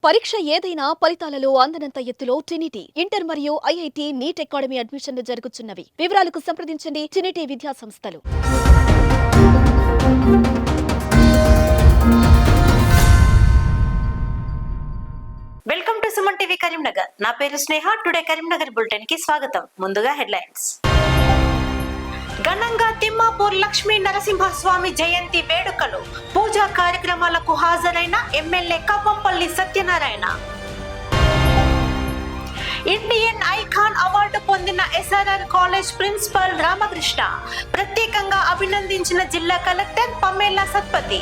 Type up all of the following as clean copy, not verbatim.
పరీక్ష ఏదైనా ఫలితాలలో అందనంత ఎత్తులో ట్రినిటీ ఇంటర్ మరియు ఐఐటి నీట్ అకాడమీ అడ్మిషన్లు జరుగుతున్నవి. వివరాలకు సంప్రదించండి ట్రినిటీ విద్యా సంస్థలు. Welcome to Suman TV Karimnagar. నా పేరు స్నేహ. టుడే కరీంనగర్ బులెటిన్ కి స్వాగతం. ముందుగా హెడ్లైన్స్. ఘనంగా తిమ్మాపూర్ లక్ష్మీ నరసింహస్వామి జయంతి వేడుకలు. పూజా కార్యక్రమాలకు హాజరైన MLA Kavvampalli Satyanarayana. Indian icon award పొందిన ఎస్ఆర్ఆర్ కాలేజ్ ప్రిన్సిపల్ రామకృష్ణ ప్రత్యేకంగా అభినందించిన జిల్లా కలెక్టర్ పమేలా సత్పతి.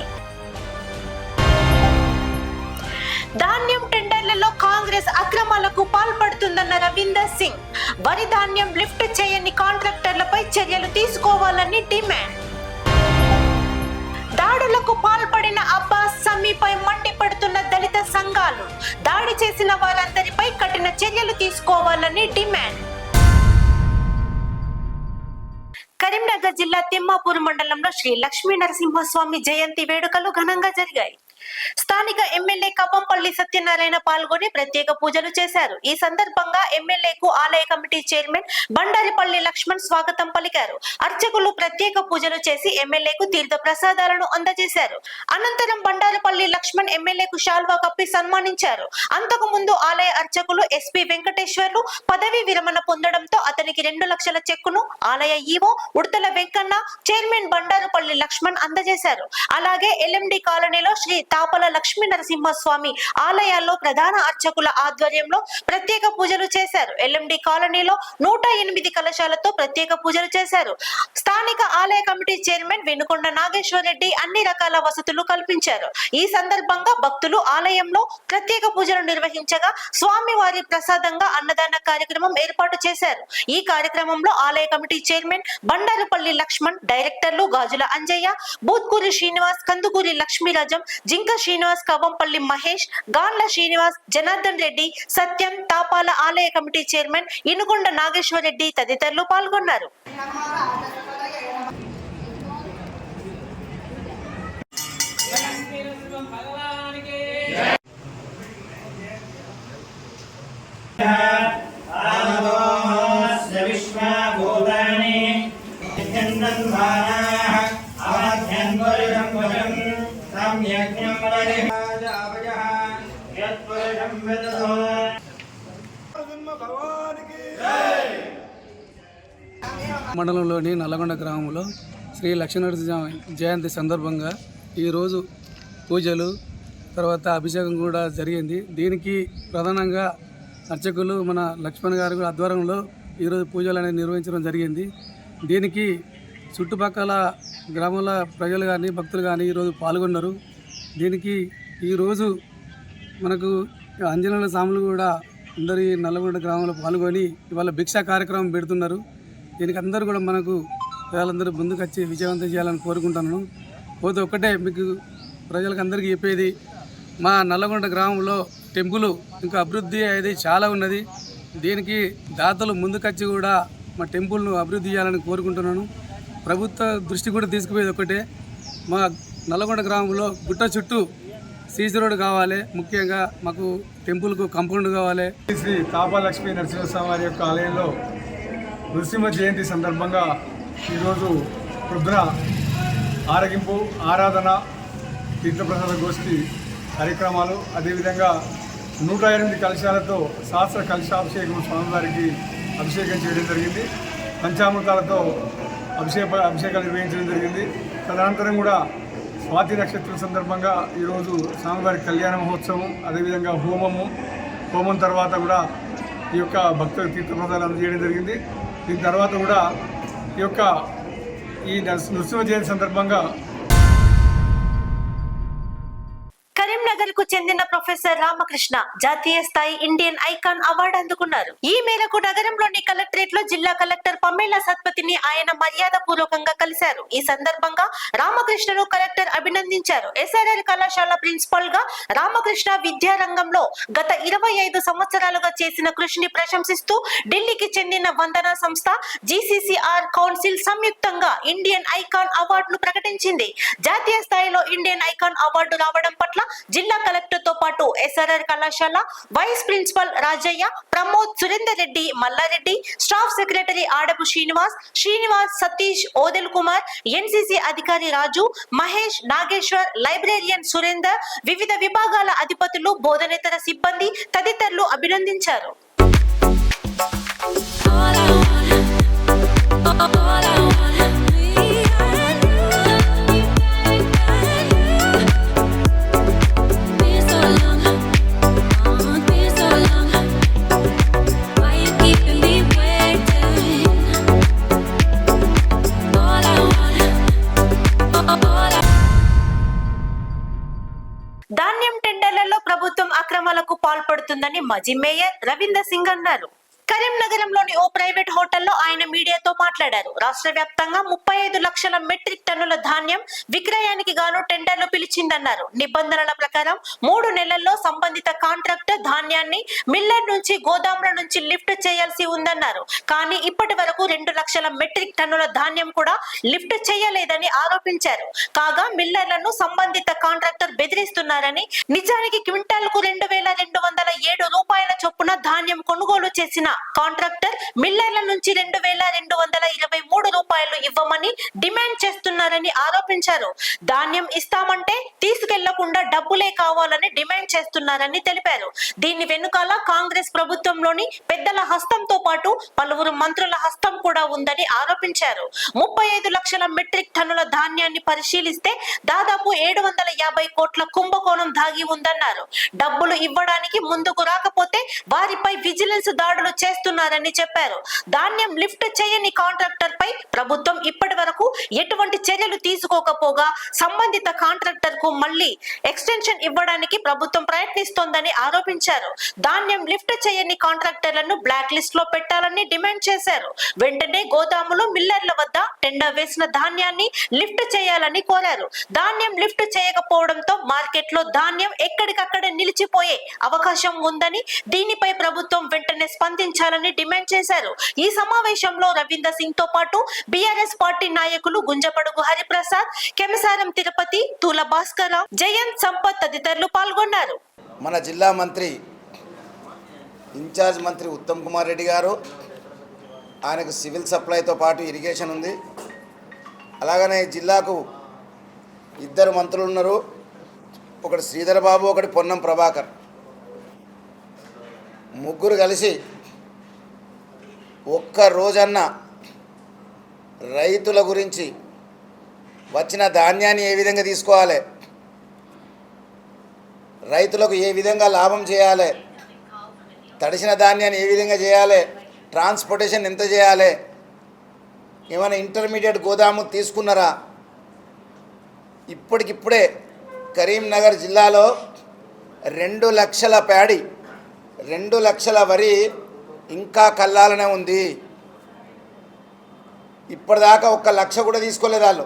ధాన్యం టెండర్లలో కాంగ్రెస్ అక్రమాలకు పాల్పడుతుందన్న రవీందర్ సింగ్. వరి ధాన్యం లిఫ్ట్ చేయని కాంట్రాక్టర్లపై చర్యలు తీసుకోవాలని డిమాండ్. దాడులకు పాల్పడిన అబ్బాస్ సమీపై మండిపడుతున్న దళిత సంఘాలు. దాడి చేసిన వారందరిపై కఠిన చర్యలు తీసుకోవాలని డిమాండ్. కరీంనగర్ జిల్లా తిమ్మాపూర్ మండలంలో శ్రీ లక్ష్మీ నరసింహస్వామి జయంతి వేడుకలు ఘనంగా జరిగాయి. స్థానిక ఎమ్మెల్యే కవ్వంపల్లి సత్యనారాయణ పాల్గొని ప్రత్యేక పూజలు చేశారు. ఈ సందర్భంగా ఎమ్మెల్యేకు ఆలయ కమిటీ చైర్మన్ బండారిపల్లి లక్ష్మణ్ స్వాగతం పలికారు. అర్చకులు ప్రత్యేక పూజలు చేసి ఎమ్మెల్యేకు తీర్థ ప్రసాదాలను అందజేశారు. అనంతరం బండారిపల్లి లక్ష్మణ్ ఎమ్మెల్యేకు శాల్వా కప్పి సన్మానించారు. అంతకు ముందు ఆలయ అర్చకులు ఎస్పీ వెంకటేశ్వర్లు పదవీ విరమణ పొందడంతో అతనికి 2 లక్షల చెక్కును ఆలయ ఈవో ఉడతల వెంకన్న చైర్మన్ బండారుపల్లి లక్ష్మణ్ అందజేశారు. అలాగే ఎల్ఎండి కాలనీలో శ్రీ తాపల లక్ష్మీ నరసింహస్వామి ఆలయాల్లో ప్రధాన అర్చకుల ఆధ్వర్యంలో ప్రత్యేక పూజలు చేశారు. ఎల్ఎండి కాలనీలో 108 కలశాలతో ప్రత్యేక పూజలు చేశారు. స్థానిక ఆలయ కమిటీ చైర్మన్ వెనుకొండ నాగేశ్వర రెడ్డి అన్ని రకాల వసతులు కల్పించారు. ఈ సందర్భంగా భక్తులు ఆలయంలో ప్రత్యేక పూజలు నిర్వహించగా స్వామివారి ప్రసాదంగా అన్నదాన కార్యక్రమం ఏర్పాటు చేశారు. ఈ కార్యక్రమంలో ఆలయ కమిటీ చైర్మన్ బండారుపల్లి లక్ష్మణ్, డైరెక్టర్లు గాజుల అంజయ్య, బూత్కూరి శ్రీనివాస్, కందుకూరి లక్ష్మీరాజం, జింక శ్రీనివాస్, కవ్వంపల్లి మహేష్, గాన్ల శ్రీనివాస్, జనార్దన్ రెడ్డి, సత్యం, తాపాల ఆలయ కమిటీ చైర్మన్ ఇనుకొండ నాగేశ్వర రెడ్డి తదితరులు పాల్గొన్నారు. మండలంలోని నల్లగొండ గ్రామంలో శ్రీ లక్ష్మీనరసింహ జయంతి సందర్భంగా ఈరోజు పూజలు తర్వాత అభిషేకం కూడా జరిగింది. దీనికి ప్రధానంగా అర్చకులు మన లక్ష్మణ్ గారి ఆధ్వర్యంలో ఈరోజు పూజలు అనేది నిర్వహించడం జరిగింది. దీనికి చుట్టుపక్కల గ్రామాల ప్రజలు కానీ భక్తులు కానీ ఈరోజు పాల్గొన్నారు. దీనికి ఈరోజు మనకు అంజనేయుల స్వాములు కూడా అందరి నల్లగొండ గ్రామంలో పాల్గొని ఇవాళ భిక్షా కార్యక్రమం పెడుతున్నారు. దీనికి అందరూ కూడా మనకు ప్రజలందరూ ముందుకు వచ్చి విజయవంతం చేయాలని కోరుకుంటున్నాను. పోతే ఒక్కటే మీకు ప్రజలకు అందరికీ చెప్పేది, మా నల్లగొండ గ్రామంలో టెంపుల్ ఇంకా అభివృద్ధి అనేది చాలా ఉన్నది. దీనికి దాతలు ముందుకొచ్చి కూడా మా టెంపుల్ను అభివృద్ధి చేయాలని కోరుకుంటున్నాను. ప్రభుత్వ దృష్టి కూడా తీసుకుపోయేది ఒకటే, మా నల్లగొండ గ్రామంలో గుట్ట చుట్టూ సీసీ రోడ్ కావాలి. ముఖ్యంగా మాకు టెంపుల్కు కాంపౌండ్ కావాలి. శ్రీ తాపా లక్ష్మీ నరసింహస్వామి వారి యొక్క ఆలయంలో నృసింహ జయంతి సందర్భంగా ఈరోజు పొద్దున ఆరగింపు, ఆరాధన, తీర్థప్రసాద గోష్ఠి కార్యక్రమాలు, అదేవిధంగా 108 కలశాలతో శాస్త్ర కలశాభిషేకం స్వామివారికి అభిషేకం చేయడం జరిగింది. పంచామృతాలతో అభిషేకాలు నిర్వహించడం జరిగింది. తదనంతరం కూడా స్వాతి నక్షత్రం సందర్భంగా ఈరోజు స్వామివారి కళ్యాణ మహోత్సవం, అదేవిధంగా హోమం తర్వాత కూడా ఈ యొక్క భక్తుల తీర్థప్రసాదాలు అందజేయడం జరిగింది. దీని తర్వాత కూడా ఈ నృసింహ జయంతి సందర్భంగా కరీంనగర్ కు చెందిన ప్రొఫెసర్ రామకృష్ణ జాతీయ స్థాయి ఇండియన్ ఐకాన్ అవార్డు అందుకున్నారు. ఈ మేరకు నగరంలోని కలెక్టరేట్ లో జిల్లా కలెక్టర్ పమేలా సత్పతిని ఆయన మర్యాద పూర్వకంగా కలిశారు. ఈ సందర్భంగా రామకృష్ణను కలెక్టర్ అభినందించారు. ఎస్ఆర్ఆర్ కళాశాల ప్రిన్సిపల్ గా రామకృష్ణ విద్యారంగంలో గత 25 సంవత్సరాలుగా చేసిన కృషిని ప్రశంసిస్తూ ఢిల్లీకి చెందిన వందన సంస్థ, జీసీసీఆర్ కౌన్సిల్ సంయుక్తంగా ఇండియన్ ఐకాన్ అవార్డును ప్రకటించింది. జాతీయ స్థాయిలో ఇండియన్ ఐకాన్ అవార్డు రావడం పట్ల జిల్లా జిల్లా కలెక్టర్ తో పాటు ఎస్ఆర్ఆర్ కళాశాల vice principal Rajaiah, Pramod, Surender Reddy, Mallareddy, staff secretary Adapu Srinivas, Satish, Odel Kumar, NCC అధికారి రాజు, మహేష్, నాగేశ్వర్, లైబ్రేరియన్ సురేందర్, వివిధ విభాగాల అధిపతులు, బోధనేతర సిబ్బంది తదితరులు అభినందించారు. ధాన్యం టెండర్లలో ప్రభుత్వం అక్రమాలకు పాల్పడుతుందని మాజీ మేయర్ రవీందర్ సింగ్ అన్నారు. కరీంనగరంలోని ఓ ప్రైవేట్ హోటల్లో ఆయన మీడియాతో మాట్లాడారు. రాష్ట్ర వ్యాప్తంగా 35 లక్షల మెట్రిక్ టన్నుల ధాన్యం విక్రయానికి గాను టెండర్లు పిలిచిందన్నారు. నిబంధనల ప్రకారం 3 నెలల్లో సంబంధిత కాంట్రాక్టర్ ధాన్యాన్ని మిల్లర్ నుంచి, గోదాముల నుంచి లిఫ్ట్ చేయాల్సి ఉందన్నారు. కానీ ఇప్పటి వరకు 2 లక్షల మెట్రిక్ టన్నుల ధాన్యం కూడా లిఫ్ట్ చేయలేదని ఆరోపించారు. కాగా మిల్లర్లను సంబంధిత కాంట్రాక్టర్ బెదిరిస్తున్నారని, నిజానికి క్వింటాల్కు 2207 రూపాయల చొప్పున ధాన్యం కొనుగోలు చేసిన కాంట్రాక్టర్ మిల్లర్ల నుంచి 2223 రూపాయలు ఇవ్వమని డిమాండ్ చేస్తున్నారని ఆరోపించారు. ధాన్యం ఇస్తామంటే తీసుకెళ్లకుండా డబ్బులే కావాలని డిమాండ్ చేస్తున్నారని తెలిపారు. దీని వెనుకాల కాంగ్రెస్ ప్రభుత్వంలోని పెద్దల హస్తంతో పాటు పలువురు మంత్రుల హస్తం కూడా ఉందని ఆరోపించారు. 35 లక్షల మెట్రిక్ టన్నుల ధాన్యాన్ని పరిశీలిస్తే దాదాపు 750 కోట్ల కుంభకోణం దాగి ఉందన్నారు. డబ్బులు ఇవ్వడానికి ముందుకు రాకపోతే వారిపై విజిలెన్స్ దాడులు చేస్తున్నారని చెప్పారు. ధాన్యం లిఫ్ట్ చేయని కాంట్రాక్టర్ పై ప్రభుత్వం ఇప్పటి వరకు ఎటువంటి చర్యలు తీసుకోకపోగా సంబంధిత కాంట్రాక్టర్ కు మళ్లీ ఎక్స్టెన్షన్ ఇవ్వడానికి ప్రభుత్వం ప్రయత్నిస్తోందని ఆరోపించారు. ధాన్యం లిఫ్ట్ చేయని కాంట్రాక్టర్లను బ్లాక్ లిస్ట్ లో పెట్టాలని డిమాండ్ చేశారు. వెంటనే గోదాములు, మిల్లర్ల వద్ద టెండర్ వేసిన ధాన్యాన్ని లిఫ్ట్ చేయాలని కోరారు. ధాన్యం లిఫ్ట్ చేయకపోవడంతో మార్కెట్ లో ధాన్యం ఎక్కడికక్కడే నిలిచిపోయే అవకాశం ఉందని, దీనిపై ప్రభుత్వం వెంటనే స్పందించాలని డిమాండ్ చేశారు. ఈ సమావేశంలో రవీందర్ సింగ్ తో పాటు బీఆర్ఎస్ పార్టీ నాయకులు గుంజపడుగు హరిప్రసాద్, కెమసారం తిరుపతి, తూల భాస్కర్, జయంత్, సంపత్ తదితరులు పాల్గొన్నారు. మన జిల్లా మంత్రి, ఇన్ఛార్జ్ మంత్రి ఉత్తమ్ కుమార్ రెడ్డి గారు, ఆయనకు సివిల్ సప్లైతో పాటు ఇరిగేషన్ ఉంది. అలాగనే జిల్లాకు 2 మంత్రులు ఉన్నారు. ఒకటి శ్రీధర్ బాబు, ఒకటి పొన్నం ప్రభాకర్. ముగ్గురు కలిసి ఒక్క రోజన్నా రైతుల గురించి, వచ్చిన ధాన్యాన్ని ఏ విధంగా తీసుకోవాలి, రైతులకు ఏ విధంగా లాభం చేయాలి, తడిసిన ధాన్యాన్ని ఏ విధంగా చేయాలి, ట్రాన్స్పోర్టేషన్ ఎంత చేయాలి, ఏమైనా ఇంటర్మీడియట్ గోదాము తీసుకున్నారా? ఇప్పటికిప్పుడే కరీంనగర్ జిల్లాలో 2 లక్షల ప్యాడీ, 2 లక్షల వరి ఇంకా కల్లాలనే ఉంది. ఇప్పటిదాకా 1 లక్ష కూడా తీసుకోలేదు వాళ్ళు.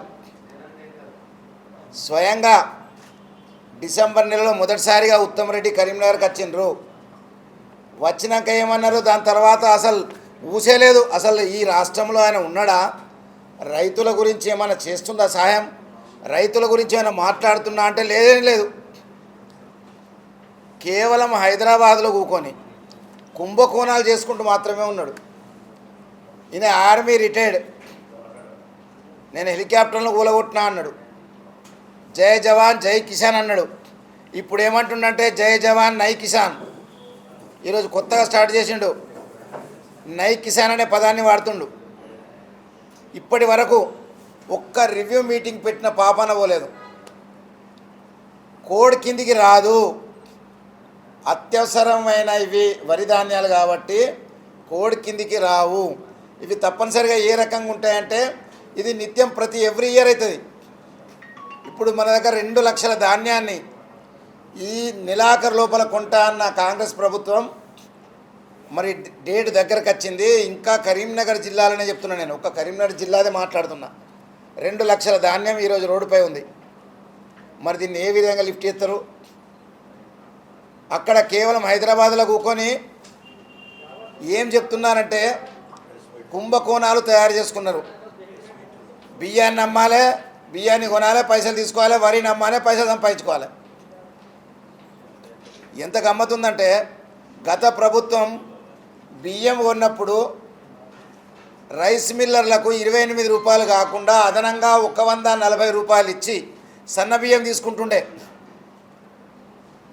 స్వయంగా డిసెంబర్ నెలలో మొదటిసారిగా ఉత్తమ్ రెడ్డి కరీంనగర్కి వచ్చిండ్రు. వచ్చినాక ఏమన్నారు, దాని తర్వాత అసలు ఊసేలేదు. అసలు ఈ రాష్ట్రంలో ఆయన ఉన్నాడా? రైతుల గురించి ఏమైనా చేస్తుందా సహాయం? రైతుల గురించి ఏమైనా మాట్లాడుతున్నా అంటే లేదేం లేదు. కేవలం హైదరాబాద్లో కూకొని కుంభకోణాలు చేసుకుంటూ మాత్రమే ఉన్నాడు. ఈయన ఆర్మీ రిటైర్డ్. నేను హెలికాప్టర్లో కూలగొట్టినా అన్నాడు. జై జవాన్ జై కిసాన్ అన్నాడు. ఇప్పుడు ఏమంటుండంటే జై జవాన్ నై కిసాన్. ఈరోజు కొత్తగా స్టార్ట్ చేసిండు, నై కిసాన్ అనే పదాన్ని వాడుతుండు. ఇప్పటి వరకు ఒక్క రివ్యూ మీటింగ్ పెట్టిన పాపాన పోలేదు. కోడ్ కిందికి రాదు. అత్యవసరమైన ఇవి వరి ధాన్యాలు కాబట్టి కోడ్ కిందికి రావు. ఇవి తప్పనిసరిగా ఏ రకంగా ఉంటాయంటే, ఇది నిత్యం ప్రతి ఎవ్రీ ఇయర్ అవుతుంది. ఇప్పుడు మన దగ్గర 2 లక్షల ధాన్యాన్ని ఈ నెలాఖరు లోపల కొంటా అన్న కాంగ్రెస్ ప్రభుత్వం మరి డేట్ దగ్గరకు వచ్చింది. ఇంకా కరీంనగర్ జిల్లాలోనే చెప్తున్నా, నేను ఒక కరీంనగర్ జిల్లాదే మాట్లాడుతున్నా. 2 లక్షల ధాన్యం ఈరోజు రోడ్డుపై ఉంది. మరి దీన్ని ఏ విధంగా లిఫ్ట్ చేస్తారు? అక్కడ కేవలం హైదరాబాద్లో కూకొని ఏం చెప్తున్నారంటే కుంభకోణాలు తయారు చేసుకున్నారు. బియ్యాన్ని అమ్మాలి, బియ్యాన్ని కొనాలి, పైసలు తీసుకోవాలి, వరిని అమ్మాలి, పైసలు సంపాదించుకోవాలి. ఎంత గమ్మతుందంటే గత ప్రభుత్వం బియ్యం కొన్నప్పుడు రైస్ మిల్లర్లకు 28 రూపాయలు కాకుండా అదనంగా 140 రూపాయలు ఇచ్చి సన్న బియ్యం తీసుకుంటుండే.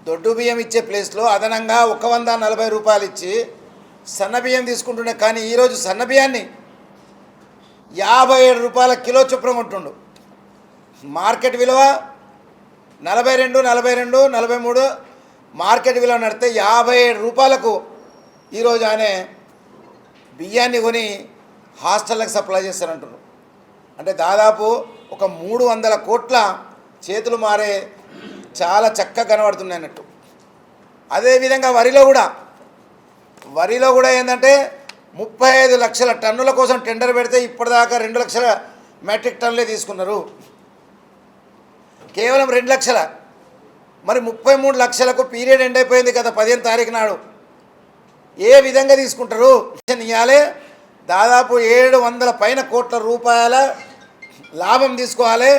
దొడ్డు బియ్యం ఇచ్చే ప్లేస్లో అదనంగా 140 రూపాయలు ఇచ్చి సన్న బియ్యం తీసుకుంటుండే. కానీ ఈరోజు సన్న బియ్యాన్ని 57 రూపాయల కిలో చొప్పున కొంటుండు. మార్కెట్ విలువ 42, 42, 43 మార్కెట్ విలువ నడితే 57 రూపాయలకు ఈరోజు ఆయన బియ్యాన్ని కొని హాస్టళ్ళకి సప్లై చేస్తారంటున్నారు. అంటే దాదాపు ఒక 300 కోట్ల చేతులు మారే చాలా చక్కగా కనబడుతున్నాయి అన్నట్టు. అదేవిధంగా వరిలో కూడా ఏంటంటే 35 లక్షల టన్నుల కోసం టెండర్ పెడితే ఇప్పటిదాకా 2 లక్షల మెట్రిక్ టన్నులే తీసుకున్నారు. కేవలం 2 లక్షల, మరి 33 లక్షలకు పీరియడ్ ఎండ్ అయిపోయింది కదా 15వ తారీఖు నాడు. ఏ విధంగా తీసుకుంటారు? ఇవ్వాలి దాదాపు 700 పైన కోట్ల రూపాయల లాభం తీసుకోవాలి.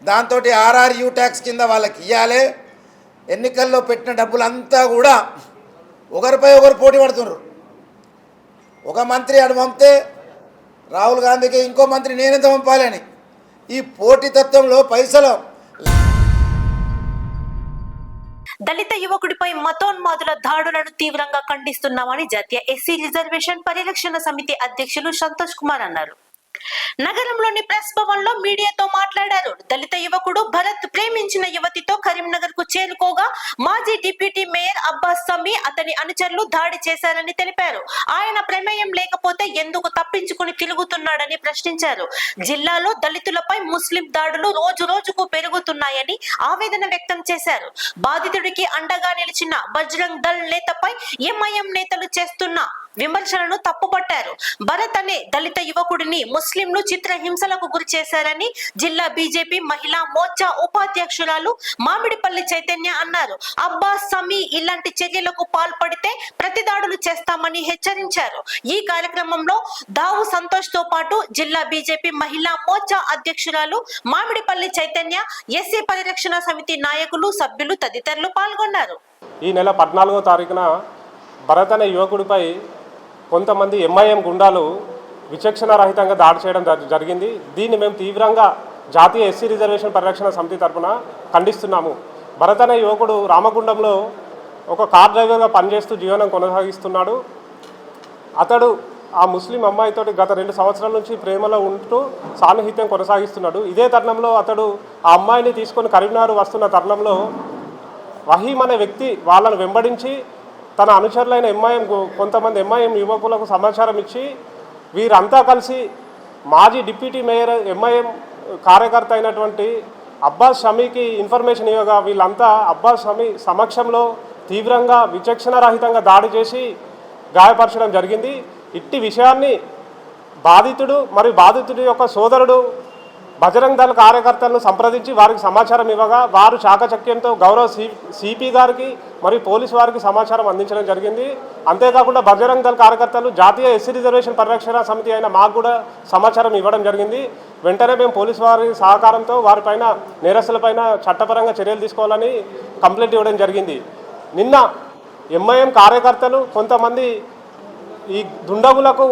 దాంతో RRU ట్యాక్స్ కింద వాళ్ళకి ఇవ్వాలి. ఎన్నికల్లో పెట్టిన డబ్బులంతా కూడా ఒకరిపై ఒకరు పోటీ పడుతున్నారు. ఒక మంత్రి అటు పంపితే రాహుల్ గాంధీకి ఇంకో మంత్రి నేనెంత పంపాలని ఈ పోటీతత్వంలో పైసలు. దళిత యువకుడిపై మతోన్మాదుల దాడులను తీవ్రంగా ఖండిస్తున్నామని జాతీయ ఎస్సీ రిజర్వేషన్ పరిరక్షణ సమితి అధ్యక్షులు సంతోష్ కుమార్ అన్నారు. నగరంలోని ప్రెస్ భవన్ లో మీడియాతో మాట్లాడారు. దళిత యువకుడు భరత్ ప్రేమించిన యువతితో కరీంనగర్ కు చేరుకోగా మాజీ డిప్యూటీ మేయర్ అబ్బాస్ సమీ అతని అనుచరులు దాడి చేశారని తెలిపారు. ఆయన ప్రమేయం లేకపోతే ఎందుకు తప్పించుకుని తిరుగుతున్నాడని ప్రశ్నించారు. జిల్లాలో దళితులపై ముస్లిం దాడులు రోజు రోజుకు పెరుగుతున్నాయని ఆవేదన వ్యక్తం చేశారు. బాధితుడికి అండగా నిలిచిన బజరంగ్ దళ్ నేతపై ఎంఐఎం నేతలు చేస్తున్న విమర్శలను తప్పుపట్టారు. భరత్ అనే దళిత యువకుడిని ముస్లింలు చిత్రహింసలకు గురి చేశారని జిల్లా బీజేపీ మహిళా మోర్చా ఉపాధ్యక్షురాలు మామిడిపల్లి చైతన్య అన్నారు. అబ్బాస్ సమీ ఇలాంటి చర్యలకు పాల్పడితే ప్రతిదాడులు చేస్తామని హెచ్చరించారు. ఈ కార్యక్రమంలో దావు సంతోష్ తో పాటు జిల్లా బీజేపీ మహిళా మోర్చా అధ్యక్షురాలు మామిడిపల్లి చైతన్య, ఎస్సీ పరిరక్షణ సమితి నాయకులు, సభ్యులు తదితరులు పాల్గొన్నారు. ఈ నెల 14వ తారీఖున భరత్ అనే యువకుడిపై కొంతమంది ఎంఐఎం గుండాలు విచక్షణారహితంగా దాడి చేయడం జరిగింది. దీన్ని మేము తీవ్రంగా జాతీయ ఎస్సీ రిజర్వేషన్ పరిరక్షణ సమితి తరఫున ఖండిస్తున్నాము. భరత్ అనే యువకుడు రామగుండంలో ఒక కార్ డ్రైవర్గా పనిచేస్తూ జీవనం కొనసాగిస్తున్నాడు. అతడు ఆ ముస్లిం అమ్మాయితోటి గత 2 సంవత్సరాల నుంచి ప్రేమలో ఉంటూ సాన్నిహిత్యం కొనసాగిస్తున్నాడు. ఇదే తరుణంలో అతడు ఆ అమ్మాయిని తీసుకొని కరీంనగర్ వస్తున్న తరుణంలో వహీం అనే వ్యక్తి వాళ్ళను వెంబడించి తన అనుచరులైన కొంతమంది ఎంఐఎం యువకులకు సమాచారం ఇచ్చి వీరంతా కలిసి మాజీ డిప్యూటీ మేయర్ ఎంఐఎం కార్యకర్త అయినటువంటి అబ్బాస్ షమీకి ఇన్ఫర్మేషన్ ఇవ్వగా వీళ్ళంతా అబ్బాస్ షమీ సమక్షంలో తీవ్రంగా విచక్షణారహితంగా దాడి చేసి గాయపరచడం జరిగింది. ఇట్టి విషయాన్ని బాధితుడు మరియు బాధితుడి యొక్క సోదరుడు బజరంగ్ దళ కార్యకర్తలను సంప్రదించి వారికి సమాచారం ఇవ్వగా వారు చాకచక్యంతో గౌరవ సిపి గారికి మరియు పోలీసు వారికి సమాచారం అందించడం జరిగింది. అంతేకాకుండా బజరంగ్ దళ కార్యకర్తలు జాతీయ ఎస్సీ రిజర్వేషన్ పరిరక్షణ సమితి అయిన మాకు కూడా సమాచారం ఇవ్వడం జరిగింది. వెంటనే మేము పోలీసు వారి సహకారంతో వారిపైన నేరస్తులపైన చట్టపరంగా చర్యలు తీసుకోవాలని కంప్లైంట్ ఇవ్వడం జరిగింది. నిన్న ఎంఐఎం కార్యకర్తలు కొంతమంది ఈ దుండగులకు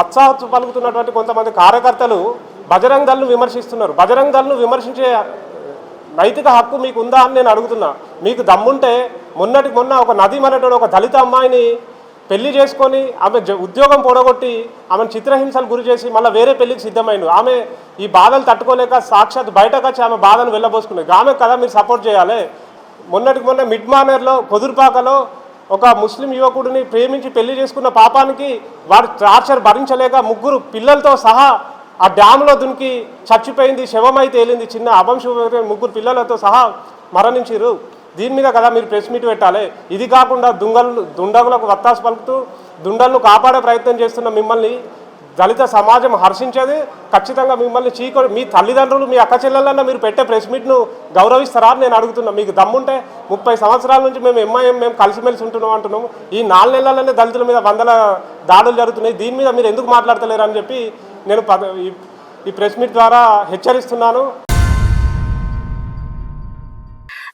వత్సాహత్తు పలుకుతున్నటువంటి కొంతమంది కార్యకర్తలు బజరంగ్ దళ్ను విమర్శిస్తున్నారు. బజరంగ్ దళ్ను విమర్శించే నైతిక హక్కు మీకు ఉందా అని నేను అడుగుతున్నా. మీకు దమ్ముంటే మొన్నటికి మొన్న ఒక నదీం అనేటువంటి ఒక దళిత అమ్మాయిని పెళ్లి చేసుకొని ఆమె ఉద్యోగం పొడగొట్టి ఆమెను చిత్రహింసలు గురి చేసి మళ్ళీ వేరే పెళ్లికి సిద్ధమైంది. ఆమె ఈ బాధలు తట్టుకోలేక సాక్షాత్ బయటకు వచ్చి ఆమె బాధను వెళ్ళబోసుకున్నది. ఆమె కదా మీరు సపోర్ట్ చేయాలి. మొన్నటికి మొన్న మిడ్ మానేర్లో కొదురుపాకలో ఒక ముస్లిం యువకుడిని ప్రేమించి పెళ్లి చేసుకున్న పాపానికి వారు టార్చర్ భరించలేక 3 పిల్లలతో సహా ఆ డ్యామ్లో దునికి చచ్చిపోయింది, శవమై తేలింది. చిన్న అవంశం 3 పిల్లలతో సహా మరణించారు. దీని మీద కదా మీరు ప్రెస్ మీట్ పెట్టాలి. ఇది కాకుండా దుండగులకు వత్తాసు పలుకుతూ దుండలను కాపాడే ప్రయత్నం చేస్తున్న మిమ్మల్ని దళిత సమాజం హర్షించేది. ఖచ్చితంగా మిమ్మల్ని మీ తల్లిదండ్రులు మీ అక్క చెల్లెళ్ళన్నా మీరు పెట్టే ప్రెస్ మీట్ను గౌరవిస్తారా అని నేను అడుగుతున్నా. మీకు దమ్ముంటే 30 సంవత్సరాల నుంచి మేము కలిసిమెలిసి ఉంటున్నాం అంటున్నాము. ఈ 4 నెలలనే దళితుల మీద 100 దాడులు జరుగుతున్నాయి. దీని మీద మీరు ఎందుకు మాట్లాడతలేరు అని చెప్పి నేను ఈ ప్రెస్ మీట్ ద్వారా హెచ్చరిస్తున్నాను.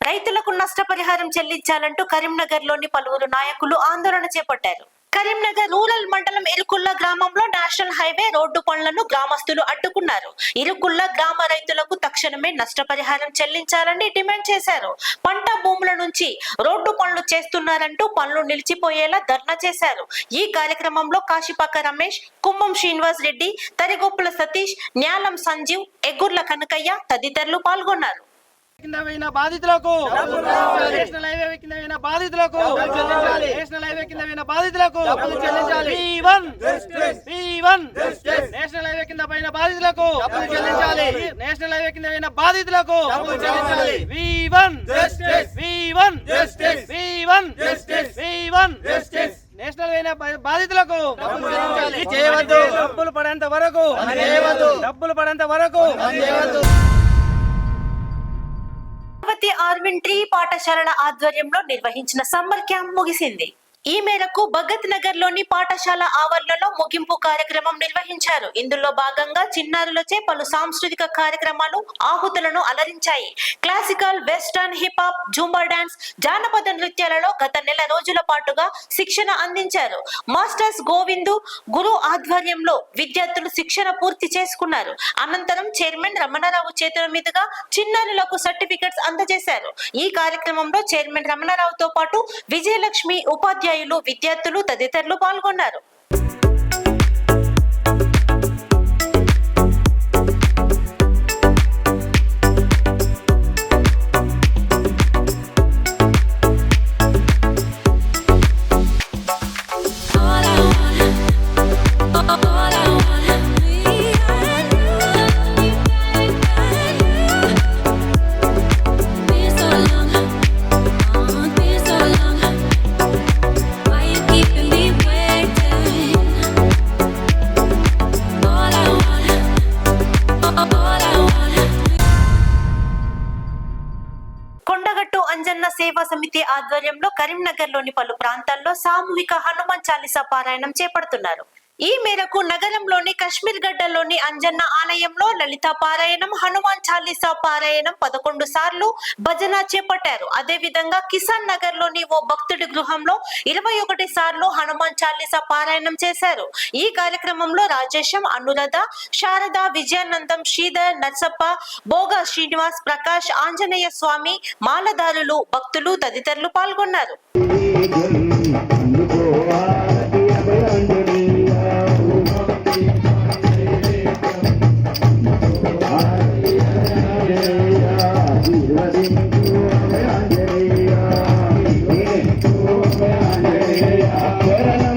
రైతులకు నష్టపరిహారం చెల్లించాలంటూ కరీంనగర్లోని పలువురు నాయకులు ఆందోళన చేపట్టారు. కరీంనగర్ రూరల్ మండలం ఇరుకుల్ల గ్రామంలో నేషనల్ హైవే రోడ్డు పనులను గ్రామస్తులు అడ్డుకున్నారు. ఇరుకుల్ల గ్రామ రైతులకు తక్షణమే నష్టపరిహారం చెల్లించాలని డిమాండ్ చేశారు. పంట భూముల నుంచి రోడ్డు పనులు చేస్తున్నారంటూ పనులు నిలిచిపోయేలా ధర్నా చేశారు. ఈ కార్యక్రమంలో కాశీపాక రమేష్, కుంభం శ్రీనివాస్ రెడ్డి, తరిగొప్పుల సతీష్, న్యాలం సంజీవ్, ఎగుర్ల కనకయ్య తదితరులు పాల్గొన్నారు. కింద బాధితులకు నేషనల్ హైవే కింద బాధితులకు నేషనల్ హైవే కింద బాధితులకు నేషనల్ హైవే కింద పైన బాధితులకు నేషనల్ హైవే కింద బాధితులకు నేషనల్ హైవే బాధితులకు చేయవద్దు. డబ్బులు పడేంత వరకు డబ్బులు పడేంత వరకు అరవింద్ ట్రీ పాఠశాలల ఆధ్వర్యంలో నిర్వహించిన సమ్మర్ క్యాంప్ ముగిసింది. ఈ మేరకు భగత్ నగర్ లోని పాఠశాల ఆవరణలో ముగింపు కార్యక్రమం నిర్వహించారు. ఇందులో భాగంగా చిన్నారులచే పలు సాంస్కృతిక కార్యక్రమాలు ఆహుతులను అలరించాయి. Classical, western, hip hop, Zumba dance, జానపద నృత్యాలలో గత నెల రోజుల పాటుగా శిక్షణ అందించారు. మాస్టర్స్ గోవిందు గురు ఆధ్వర్యంలో విద్యార్థులు శిక్షణ పూర్తి చేసుకున్నారు. అనంతరం చైర్మన్ రమణారావు చేతుల మీదుగా చిన్నారులకు సర్టిఫికెట్స్ అందజేశారు. ఈ కార్యక్రమంలో చైర్మన్ రమణారావుతో పాటు విజయలక్ష్మి, ఉపాధ్యాయులు, విద్యార్థులు తదితరులు పాల్గొన్నారు. కొండగట్టు అంజన్న సేవా సమితి ఆధ్వర్యంలో కరీంనగర్ లోని పలు ప్రాంతాల్లో సామూహిక హనుమాన్ చాలీసా పారాయణం చేపడుతున్నారు. ఈ మేరకు నగరంలోని కశ్మీర్ గడ్డలోని అంజన్న ఆలయంలో లలిత పారాయణం, హనుమాన్ చాలీసా పారాయణం 11 సార్లు భజన చేపట్టారు. అదే విధంగా కిసాన్ నగర్ లోని ఓ భక్తుడి గృహంలో 21 సార్లు హనుమాన్ చాలీసా పారాయణం చేశారు. ఈ కార్యక్రమంలో రాజేశం, అనురాధ, శారద, విజయానందం, శ్రీధర్, నర్సప్ప, బోగా శ్రీనివాస్, ప్రకాష్, ఆంజనేయ స్వామి, మాలదారులు, భక్తులు తదితరులు పాల్గొన్నారు. Kerala